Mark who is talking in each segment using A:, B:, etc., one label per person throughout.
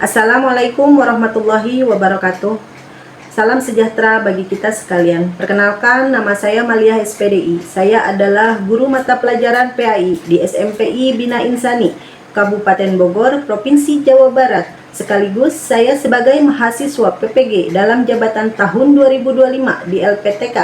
A: Assalamualaikum warahmatullahi wabarakatuh. Salam sejahtera bagi kita sekalian. Perkenalkan, nama saya Maliah SPDI. Saya adalah guru mata pelajaran PAI di SMPI Bina Insani, Kabupaten Bogor, Provinsi Jawa Barat. Sekaligus saya sebagai mahasiswa PPG dalam jabatan tahun 2025 di LPTK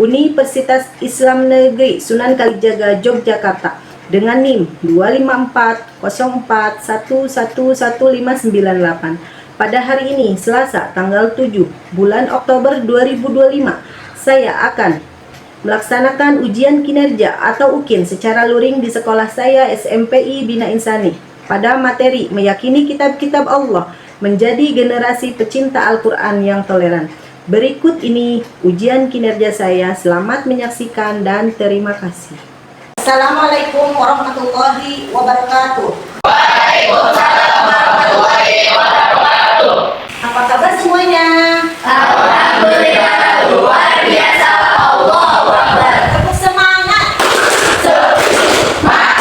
A: Universitas Islam Negeri Sunan Kalijaga, Yogyakarta, dengan NIM 25404111598. Pada hari ini, Selasa, tanggal 7 bulan Oktober 2025, saya akan melaksanakan ujian kinerja atau UKIN secara luring di sekolah saya SMPI Bina Insani pada materi meyakini kitab-kitab Allah, menjadi generasi pecinta Al-Quran yang toleran. Berikut ini ujian kinerja saya. Selamat menyaksikan dan terima kasih. Assalamualaikum warahmatullahi wabarakatuh.
B: Waalaikumsalam warahmatullahi wabarakatuh.
A: Apa kabar semuanya?
B: Alhamdulillah, luar biasa. Allahu Akbar.
A: Tepuk semangat.
B: Semangat.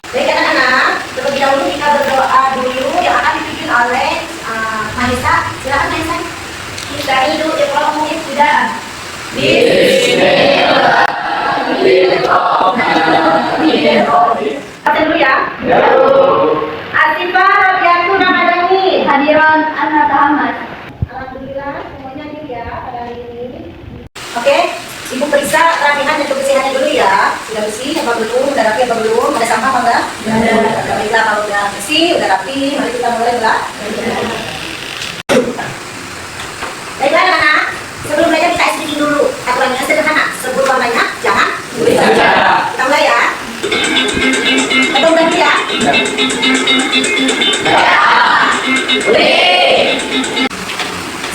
A: Baik anak-anak, terlebih dahulu kita berdoa dulu yang akan dipimpin oleh Mahisa. Silakan Mahisa.
B: Kita hidup di kolom sudah.
A: Absen dulu ya. Asifah Robiatu Ramadhani.
B: Hadiran anak Ahmad.
A: Alhamdulillah semuanya hadir ya pada hari ini. Oke, Ibu periksa rapihan dan kebersihannya dulu ya. Sudah bersih apa belum? Udah rapi apa belum? Ada sampah apa enggak? Baiklah, kalau udah bersih, udah rapi, mari kita mulai lah. Baiklah anak-anak, sebelum belajar kita expliking dulu. Aturannya sederhana, sebut warnanya, jangan kita mulai ya. Atau ganti ya.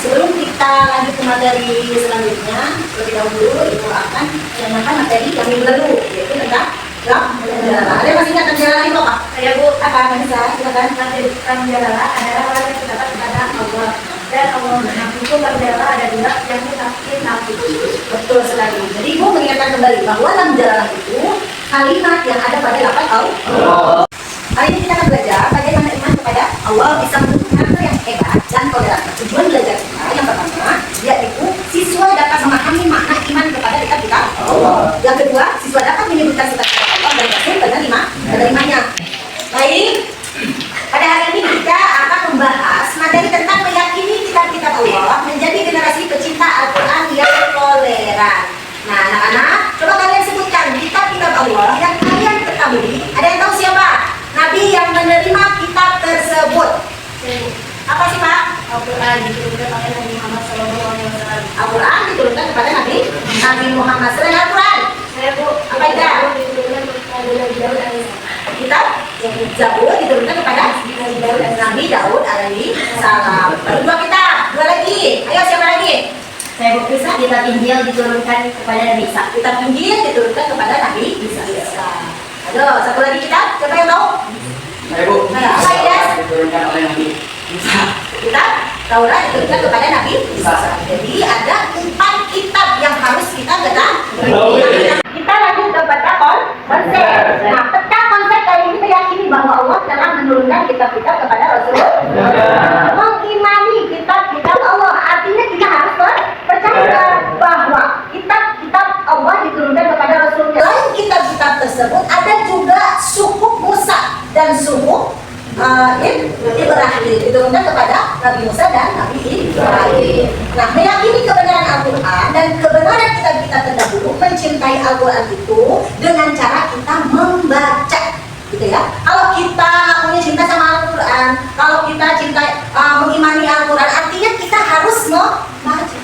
A: Sebelum kita lanjut ke materi selanjutnya, terlebih dahulu Ibu akan mengenalkan materi yang minggu lalu, yaitu tentang Jalala. Ada yang masih ingat tentang Jalala itu apa?
B: Saya Bu,
A: Apa Manisa? Silakan.
B: tentang Jalala adalah orang yang terdapat kepada Allah dan Allah. Nah, itu Jalala ada dua yang kita nafsu.
A: Betul sekali. Jadi Ibu mengingatkan kembali bahwa dalam Jalala itu kalimat yang ada pada lafaz Allah. Hari ini kita akan belajar bagaimana iman kepada Allah bisa menjadi karakter yang hebat dan toleran. Tujuan belajar kita yang pertama, yaitu siswa dapat memahami makna iman kepada kitab-kitab Allah. Yang kedua, siswa dapat menyebutkan kitab-kitab Allah dan Rasul penerimanya. Baik, pada hari ini kita akan membahas materi tentang meyakini kitab-kitab Allah menjadi generasi pecinta Al-Quran yang toleran. Nah, anak-anak, coba kalian sebutkan kitab-kitab Allah yang kalian ketahui. Ada yang tahu siapa Nabi yang menerima kitab tersebut? Apa sih Pak?
B: Al-Quran diturunkan oleh Nabi Muhammad SAW.
A: Al-Quran diturunkan kepada Nabi Muhammad. Selain Al-Quran,
B: Saya Bu,
A: apa itu?
B: diturunkan kepada Nabi Daud alaihissalam.
A: kitab Zabur diturunkan kepada Nabi Daud alaihi salam. Baru dua kitab, dua lagi. Ayo siapa lagi?
B: Saya Bu, kitab Injil diturunkan kepada Nabi Isa.
A: Kitab Injil diturunkan kepada Nabi Isa. Ayo, satu lagi kitab. Siapa yang tahu?
C: Saya Bu,
A: Apa ya?
C: diturunkan oleh Nabi Musa.
A: Kitab Taurat diturunkan kepada Nabi Isa. Jadi ada 4 kitab yang harus kita ketahui. Kita lanjut ke peta konsep. Nah, peta konsep kali ini meyakini bahwa Allah telah menurunkan kitab-kitab kepada Rasul. Mengimani kitab-kitab Allah artinya kita harus percaya bahwa kitab-kitab Allah diturunkan kepada Rasul. Selain kitab-kitab tersebut, ada juga suhuf Musa dan suhuf Ibrahim diturunkan kepada Nabi Musa dan Nabi Ibrahim. Nah, meyakini kebenaran Al-Quran dan kebenaran kitab-kitab terdahulu, mencintai Al-Quran itu dengan cara kita membaca, gitu ya. Kalau kita punya cinta sama Al-Quran, kalau kita cinta mengimani Al-Quran, artinya kita harus membaca.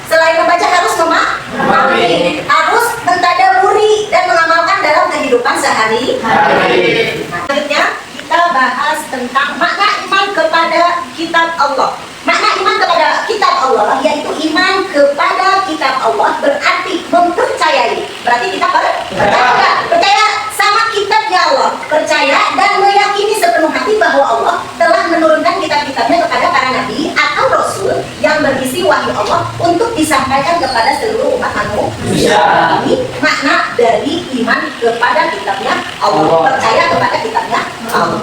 A: Selain membaca harus memahami, harus mentadaburi dan mengamalkan dalam kehidupan sehari-hari. Nah, selanjutnya kita bahas tentang makna iman kepada kitab Allah. Makna iman kepada kitab Allah yaitu iman kepada kitab Allah berarti mempercayai. Berarti kita percaya, percaya sama kitabnya Allah, percaya dan meyakini sepenuh hati bahwa Allah telah menurunkan kitab-kitabnya kepada para nabi atau rasul yang berisi wahyu Allah untuk disampaikan kepada seluruh umat manusia. Ini makna dari iman kepada kitabnya Allah, percaya kepada kitabnya Allah.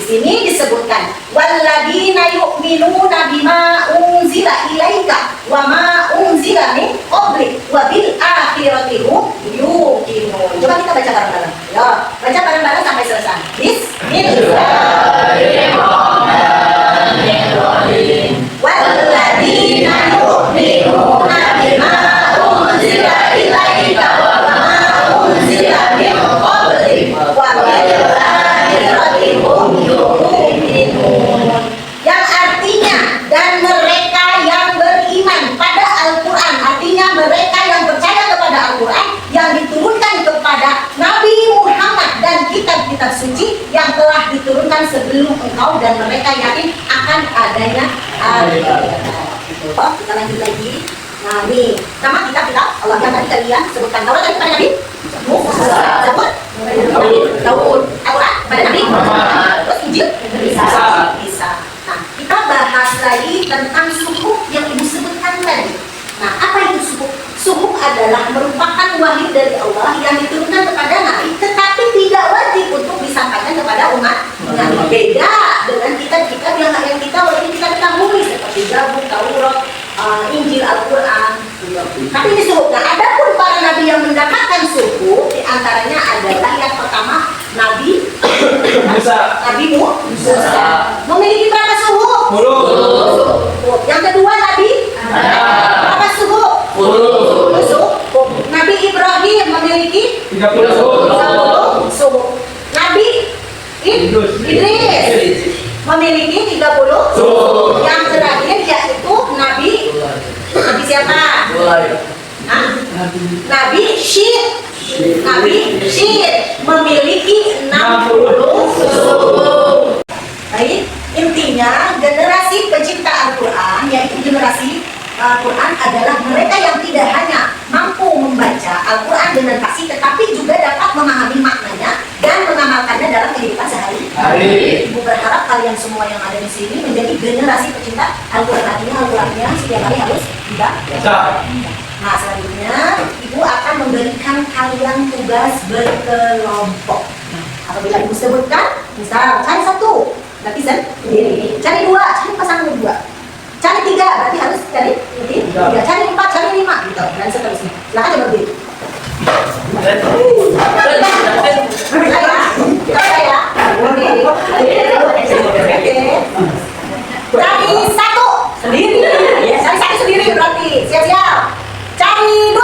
A: sini disebutkan walladzina yu'minuna bima unzila ilaika wa ma unzila min qablik wa bil akhirati hum yuqinun. Coba kita baca bareng-bareng. Ya, baca bareng-bareng sampai selesai. Bismillahirrahmanirrahim. Walladzina yu'minuna bima unzila ilaika wa ma unzila min qablik wa bil akhirati hum yuqinun. Yang artinya dan mereka yang beriman pada Al-Quran, artinya mereka yang percaya kepada Al-Quran yang diturunkan kepada Nabi Muhammad dan kitab-kitab suci yang telah diturunkan sebelum engkau, dan mereka yakin akan adanya akhirat. Oh, kita lanjut lagi. Nah, nih nama kitab-kitab Allah yang tadi kalian sebutkan. Taurat tadi pada Nabi Musa, Zabur Daud, Al-Quran pada Nabi Muhammad, terus Injil Isa. Nah, kita bahas lagi tentang suhuf yang ibu sebutkan tadi. Nah, apa itu suhuf? Suhuf adalah merupakan wahyu dari Allah yang diturunkan kepada Nabi, tetapi tidak wajib untuk disampaikan kepada umat. Nah, beda dengan kitab-kitab yang kita wajib kita ketahui seperti Zabur, Taurat, Injil, Al-Quran. Tapi ini suhuf. Nah, adapun para nabi yang mendapatkan suhuf, diantaranya adalah yang pertama Nabi Musa memiliki berapa suhuf? 10. Yang kedua Nabi berapa suhuf? 10 suhuf. Nabi Ibrahim memiliki 30 suhuf. Nabi Idris memiliki 30 suhuf. Yang terakhir yaitu Nabi siapa? Hah? Nabi Syed memiliki 60 suhuf. Baik, intinya generasi pencipta Al-Quran, yaitu generasi Al-Quran adalah mereka yang tidak hanya mampu membaca Al-Quran dengan fasih, tetapi juga dapat memahami maknanya dan mengamalkannya dalam kehidupan sehari-hari. Ibu berharap kalian semua yang ada di sini menjadi generasi pecinta Al-Quran. Artinya Al-Qurannya setiap hari harus dibaca. Nah, selanjutnya ibu akan memberikan kalian tugas berkelompok. Nah, apabila ibu sebutkan, misal cari 1, berarti sendiri. Cari 2, cari pasangan 2. Cari 3, berarti harus cari 3. Cari 4, cari 5, gitu. Dan seterusnya. Silakan coba berdiri. Cari 1 sendiri. Cari 1 sendiri berarti. Siap-siap. Cari 2.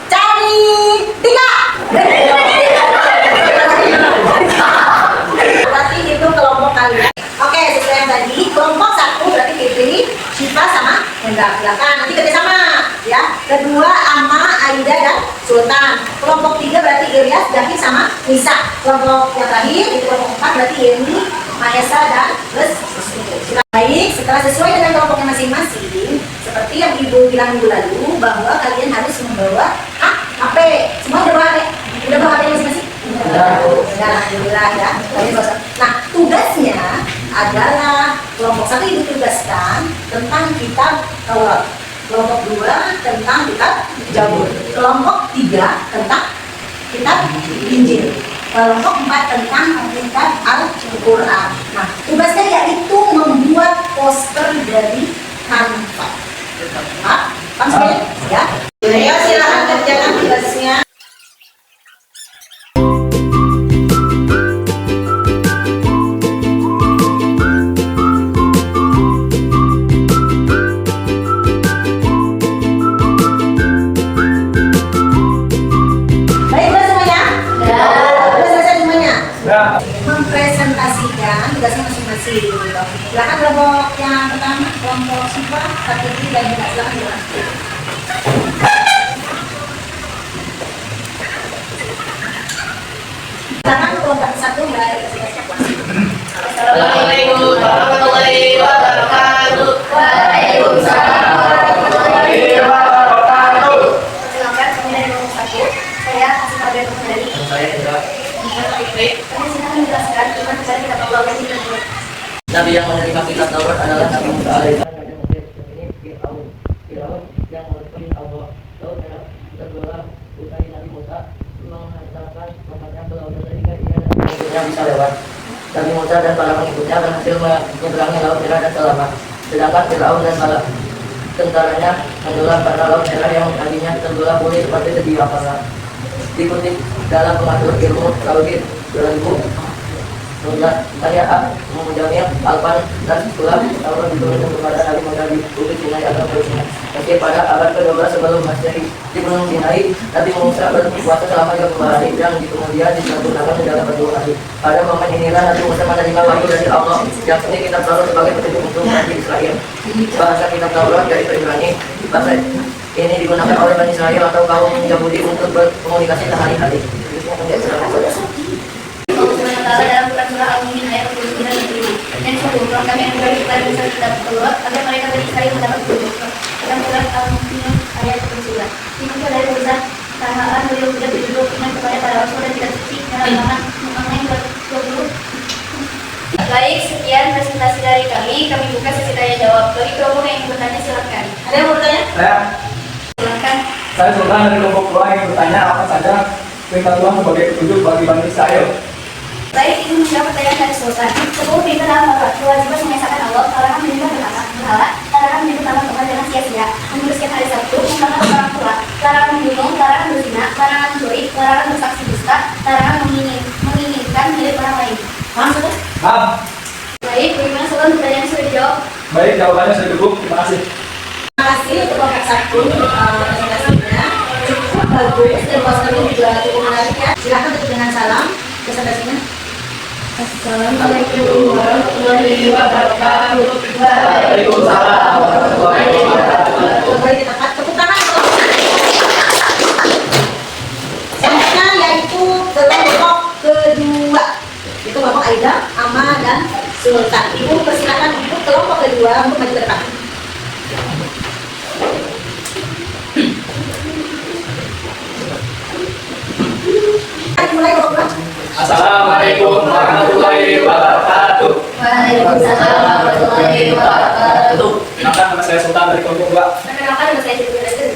A: Cari 3. Berarti itu kelompok kalian. Oke, sesuai yang tadi. Kelompok 1 berarti Fitri, Syifa sama Hendra. Silakan nanti kerjasama ya. Kedua Ama, Aida dan Sultan. Kelompok 3 berarti Ilyas, David sama Nisa. Kelompok yang terakhir itu kelompok 4 berarti Yeni, Mahesa dan Rizky. Baik, setelah sesuai dengan kelompoknya masing-masing, seperti yang ibu bilang minggu lalu bahwa kalian harus membawa HP. Semua udah bawa HP? Udah bawa HP masing-masing? Udah, alhamdulillah ya. Nah, tugasnya adalah kelompok 1 ibu tugaskan tentang kitab Taurat, kelompok 2 tentang kitab Zabur, kelompok 3 tentang kitab Injil, kelompok 4 tentang kitab Al-Quran. Nah, tugasnya yaitu membuat poster dari Canva. Paham semuanya? Ya. Ayo silakan kerjakan tugasnya. Mempresentasikan tugasnya masing-masing. Silakan kelompok yang pertama, kelompok Syifa, Fitri dan juga silakan. Silakan kelompok 1 mulai.
D: Assalamualaikum warahmatullahi wabarakatuh.
B: Waalaikumsalam warahmatullahi wabarakatuh. Silakan kami dari kelompok 1. Saya kasih kabar dari
C: Saya tidak.
B: kami silakan menjelaskan gimana cara kita tahu bahwa ini
C: Nabi yang menerima kitab Taurat adalah Nabi Musa alaihissalam. Firaun yang mengikuti Allah. Laut merah terbelah, utai Nabi Musa menghantarkan kepada Laut dari ia kakinya bisa lewat. Nabi Musa dan para pengikutnya berhasil menyeberangi Laut Merah dan selamat. Sedangkan Firaun dan para tentaranya tenggelam karena Laut Merah yang tadinya tenggelam pulih seperti sedia kala. Dikutip dalam pengatur ilmu Tauhid 2012, saya Mujamil Alpan dan Sulam Taurat diturunkan kepada Nabi Musa di Bukit Sinai atau Sinai. Meski pada abad ke-12 sebelum Masehi di Gunung Sinai, Nabi Musa berpuasa selama 30 hari dan kemudian disempurnakan dalam 40 hari. Pada momen inilah Nabi Musa menerima wahyu dari Allah yang penting kitab Taurat sebagai petunjuk untuk Bani Israel. Bahasa kitab Taurat dari Ibrani, bahasa ini digunakan oleh Bani Israel atau kaum Yahudi untuk berkomunikasi sehari-hari.
B: Allah dalam surah Al-Mu'min ayat 29 dan 30. Dan sungguh kami anugerahkan kepada Musa kitab Taurat agar mereka Bani Israel mendapat petunjuk. Dalam surah Al-Mu'min ayat 29. Dimulai dari Musa tahaan beliau tidak berjudul iman kepada para rasul dan tidak suci dalam mengenai 20. Baik, sekian presentasi dari kami. Kami buka sesi tanya jawab. Bagi kelompok yang ingin bertanya silakan.
A: Ada yang mau bertanya?
B: Silakan.
E: Saya Sultan dari kelompok 2 yang bertanya apa saja perintah Tuhan sebagai petunjuk bagi Bani Israel.
B: Baik, ini menjawab pertanyaan dari Sultan. 10 perintah dalam Taurat, kewajiban mengesahkan Allah, larangan menyembah berhala, larangan menyebut nama Tuhan dengan sia-sia, membersihkan hari Sabtu, membakar orang tua, larangan membunuh, larangan berzina, larangan mencuri, larangan bersaksi dusta, larangan menginginkan milik orang lain. Paham sudah?
E: Paham?
B: Baik, bagaimana Sultan pertanyaan sudah dijawab?
E: Baik, jawabannya sudah cukup. Terima kasih.
A: Terima kasih untuk kelompok 1 presentasinya cukup bagus dan wawasannya juga cukup menarik ya. Silakan tutup dengan salam presentasinya.
B: Assalamualaikum warahmatullahi wabarakatuh.
E: Waalaikumsalam warahmatullahi wabarakatuh.
A: Kembali di tempat, tepuk tangan untuk selanjutnya yaitu kelompok kedua. Itu kelompok Aida, Ama, dan Sultan. Ibu persilakan untuk kelompok kedua untuk maju ke depan. Mulai kelompok kedua.
E: Assalamualaikum warahmatullahi wabarakatuh.
B: Waalaikumsalam warahmatullahi wabarakatuh.
E: Perkenalkan, nama saya Sultan dari kelompok 2.
B: Perkenalkan, nama saya Citra Raja.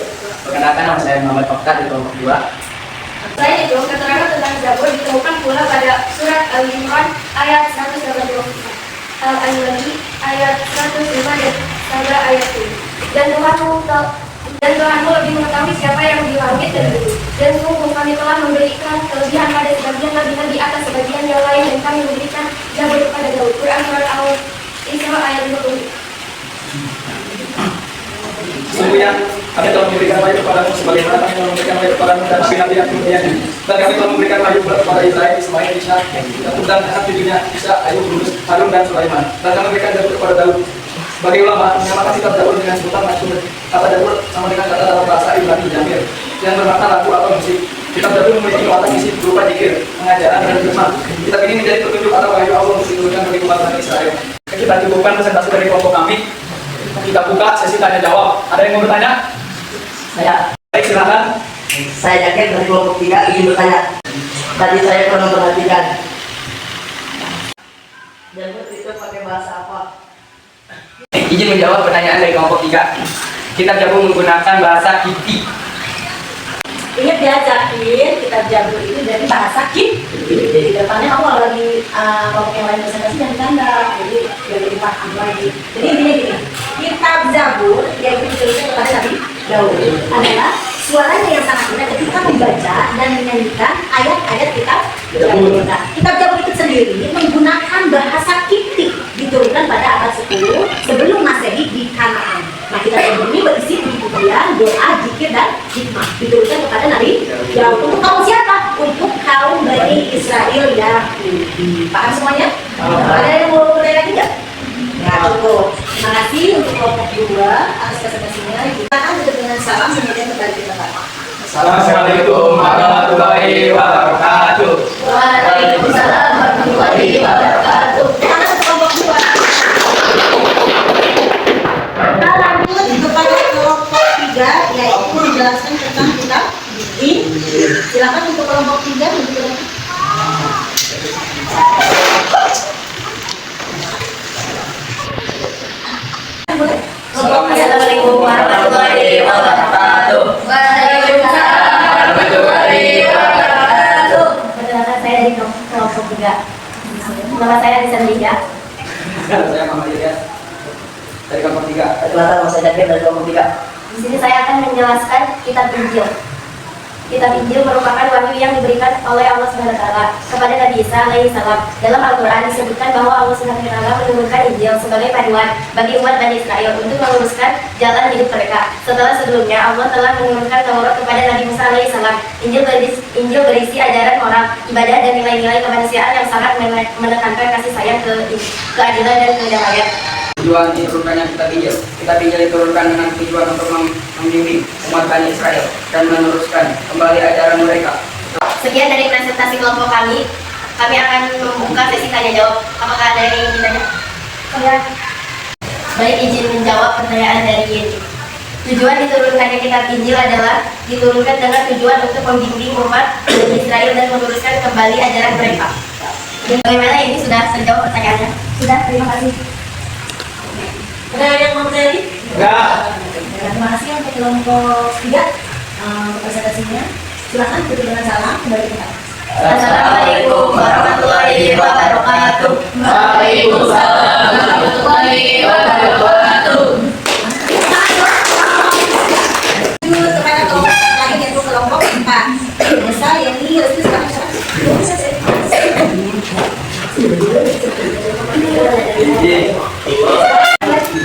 C: Perkenalkan, nama saya Muhammad Mokhtar dari kelompok 2.
B: Selain itu, keterangan tentang Zabur ditemukan pula pada surat Al-Imran ayat 184, Al-An'am ayat 105 dan Sabah ayat 7. Dan Tuhanmu lebih mengetahui siapa yang di langit dan bumi. Dan sungguh kami telah memberikan kelebihan pada sebagian nabi di atas sebagian yang lain dan kami memberikan Zabur kepada Daud. Quran surat Al-Isra ayat 50.
E: Sesungguhnya kami telah memberikan wahyu kepadamu sebagaimana kami telah memberikan wahyu kepadamu dan nabi-nabi yang kemudiannya. Dan kami telah memberikan wahyu kepada Ibrahim, Ismail, Ishak, Yakub dan anak cucunya Isa, Ayub, Yunus, Harun dan Sulaiman. Dan kami memberikan Zabur kepada Daud. Bagi ulama menyamakan kitab Zabur dengan sebutan maksud kata Zabur sama dengan kata dalam bahasa Ibrani Jamir yang bermakna lagu atau musik. Kitab Zabur memiliki watak isi berupa zikir, pengajaran dan firman. Kitab ini menjadi petunjuk atau wahyu Allah untuk diturunkan bagi umat Bani Israel. Kita cukupkan presentasi dari kelompok kami. Kita buka sesi tanya jawab. Ada yang mau bertanya?
C: Saya
E: Baik, silakan.
C: yakin dari kelompok 3 ingin bertanya. Tadi saya pernah memperhatikan. Jabur itu pakai bahasa apa?
F: Izin menjawab pertanyaan dari kelompok 3. Kitab Zabur menggunakan bahasa Kipti.
A: Ingat ya, Jakin, kitab Zabur itu dari bahasa Kipti. Jadi depannya kamu kalau lagi kelompok yang lain presentasi jangan tanda. Jadi biar lebih paham lagi. Jadi intinya gini, kitab Zabur yang dituliskan kepada Nabi Daud adalah suaranya yang sangat indah ketika membaca dan menyanyikan ayat-ayat kitab Zabur. Nah, kitab Zabur itu sendiri menggunakan bahasa Kipti, diturunkan pada abad 10 sebelum Masehi di Kanaan. Nah, kitab Zabur ini berisi pujian, doa, zikir, dan hikmah, diturunkan kepada Nabi Daud. Untuk kaum siapa? Untuk kaum Bani Israel Yahudi. Paham semuanya? Ada yang mau bertanya lagi nggak? Nah, cukup. Terima kasih untuk kelompok 2 atas presentasinya. Kita akan tutup dengan salam kemudian kembali ke tempat.
E: Assalamualaikum warahmatullahi wabarakatuh.
B: Waalaikumsalam warahmatullahi wabarakatuh.
A: Kita ke kelompok 2. Kita lanjut kepada kelompok 3, yaitu menjelaskan tentang kitab Injil. Silakan untuk kelompok 3 menjelaskan. Boleh?
B: Assalamualaikum warahmatullahi wabarakatuh. Waalaikumsalam warahmatullahi wabarakatuh. Perkenalkan, saya dari kelompok 3. Nama saya Anissa Linda.
E: Saya Muhammad Ilyas dari kelompok 3.
C: Perkenalkan, nama saya Jakir dari kelompok 3.
B: Di sini saya akan menjelaskan kitab Injil. Kitab Injil merupakan wahyu yang diberikan oleh Allah Subhanahu wa taala kepada Nabi Isa alaihi salam. Dalam Al-Qur'an disebutkan bahwa Allah Subhanahu wa taala menurunkan Injil sebagai panduan bagi umat Bani Israel untuk meluruskan jalan hidup mereka. Setelah sebelumnya Allah telah menurunkan Taurat kepada Nabi Musa alaihi salam. Injil berisi ajaran moral, ibadah dan nilai-nilai kemanusiaan yang sangat menekankan kasih sayang, keadilan dan kedamaian.
F: Tujuan diturunkannya kitab Injil. Kitab Injil diturunkan dengan tujuan untuk membimbing umat Bani Israel dan meneruskan kembali ajaran mereka.
B: Sekian dari presentasi kelompok kami. Kami akan membuka sesi tanya jawab. Apakah ada yang ingin ditanya? Ya. Baik, izin menjawab pertanyaan dari Yeni. Tujuan diturunkannya kitab Injil adalah diturunkan dengan tujuan untuk membimbing umat Bani Israel dan meluruskan kembali ajaran mereka. Bagaimana ini sudah terjawab pertanyaannya? Sudah, terima kasih.
A: Ada yang mau bertanya?
E: Enggak.
A: Terima kasih untuk kelompok 3 presentasinya. Silakan tutup dengan salam kembali kita.
B: Assalamualaikum warahmatullahi wabarakatuh.
D: Waalaikumsalam warahmatullahi wabarakatuh.
A: Lanjut kepada kelompok lagi yaitu kelompok 4. Bisa Yeni Restu sekarang.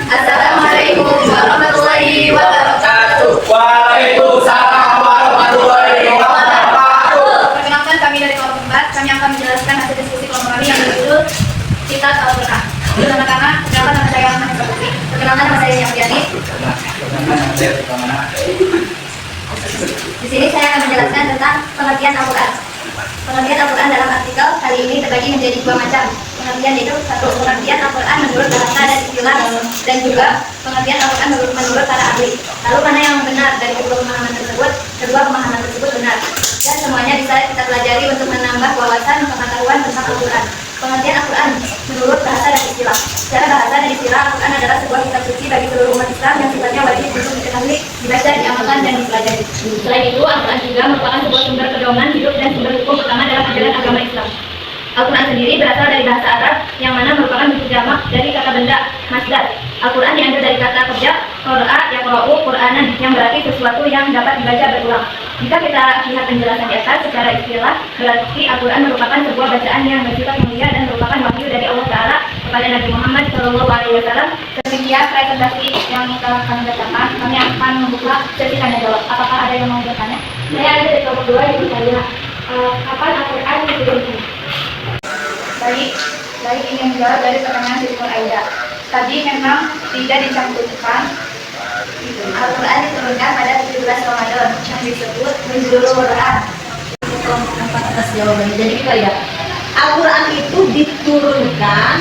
B: Assalamualaikum warahmatullahi wabarakatuh.
E: Waalaikumsalam warahmatullahi wabarakatuh.
B: Perkenalkan, kami dari kelompok 4. Kami akan menjelaskan hasil diskusi kelompok kami yang berjudul Kitab Al-Qur'an. Perkenalkan, nama saya Ahmad Putri. Perkenalkan, nama saya Yafiani. Di sini saya akan menjelaskan tentang pengertian Al-Qur'an. Pengertian Al-Qur'an dalam artikel kali ini terbagi menjadi 2 macam. Pengertian itu satu, pengertian Al-Qur'an menurut bahasa dan istilah, dan juga pengertian Al-Qur'an menurut para ahli. Lalu mana yang benar dari kedua pemahaman tersebut? Kedua pemahaman tersebut benar, dan semuanya bisa kita pelajari untuk menambah wawasan pengetahuan tentang Al-Qur'an. Pengertian Al-Qur'an menurut bahasa dan istilah. Secara bahasa dan istilah, Al-Qur'an adalah sebuah kitab suci bagi seluruh umat Islam yang sifatnya wajib untuk diketahui, dibaca, diamalkan, dan dipelajari. Selain itu, Al-Qur'an juga merupakan sebuah sumber pedoman hidup dan sumber hukum utama dalam ajaran agama Islam. Al-Qur'an sendiri berasal dari bahasa Arab yang mana merupakan bentuk jamak dari kata benda masdar. Al-Qur'an diambil dari kata kerja qara'a yaqra'u qur'anan, yang berarti sesuatu yang dapat dibaca berulang. Jika kita lihat penjelasan di atas secara istilah, berarti Al-Qur'an merupakan sebuah bacaan yang bersifat mulia dan merupakan wahyu dari Allah Ta'ala kepada Nabi Muhammad SAW. Demikian presentasi yang telah kami bacakan. Kami akan membuka sesi tanya jawab. Apakah ada yang mau bertanya? Saya ada dari kelompok 2 yang bertanya, kapan Al-Qur'an diturunkan? Baik, ingin menjawab dari pertanyaan dari Aida. Tadi memang tidak dicantumkan. Al-Qur'an diturunkan pada 17 Ramadan yang disebut Nuzulul Qur'an.
A: Atas jawabannya. Jadi gitu ya. Al-Qur'an itu diturunkan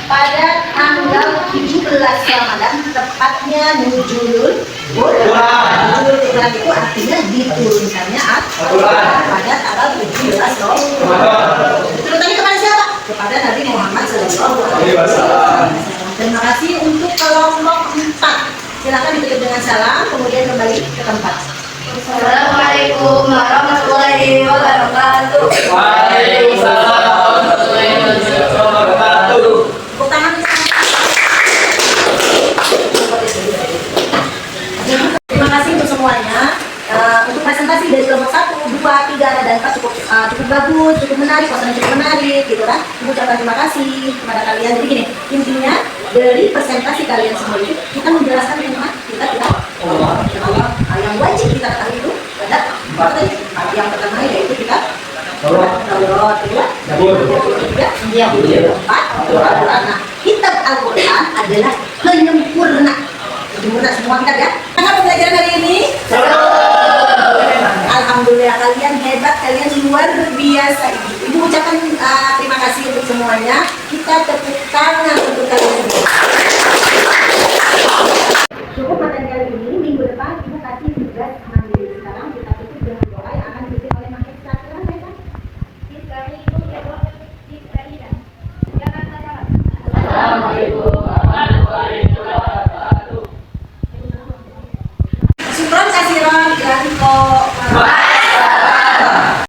A: pada tanggal 17 Ramadan, tepatnya Nuzulul Qur'an. Nuzulul Qur'an itu artinya diturunkannya Al-Qur'an pada tanggal 17 Ramadan. Diturunkannya kepada siapa? Kepada Nabi Muhammad SAW. Terima kasih untuk kelompok 4. Silakan ditutup dengan salam, kemudian kembali ke tempat.
B: Assalamualaikum warahmatullahi wabarakatuh.
E: Waalaikumsalam warahmatullahi wabarakatuh.
A: Tepuk tangan. Terima kasih untuk semuanya. Untuk presentasi dari kelompok 1, 2, 3, dan 4 cukup bagus, cukup menarik, pasangan cukup menarik, gitu kan. Ucapkan terima kasih kepada kalian. Jadi gini, intinya dari presentasi kalian semua ini, kita menjelaskan tentang kita yang wajib kita ketahui itu ada 4 tadi. Yang pertama yaitu kita Taurat, kedua yang keempat Al-Qur'an. Nah, kitab Al-Qur'an adalah penyempurna semua kitab ya. Kenapa pembelajaran hari ini? Alhamdulillah, kalian hebat, kalian luar biasa. Ibu ucapkan terima kasih untuk semuanya. Kita tepuk tangan untuk kalian semua.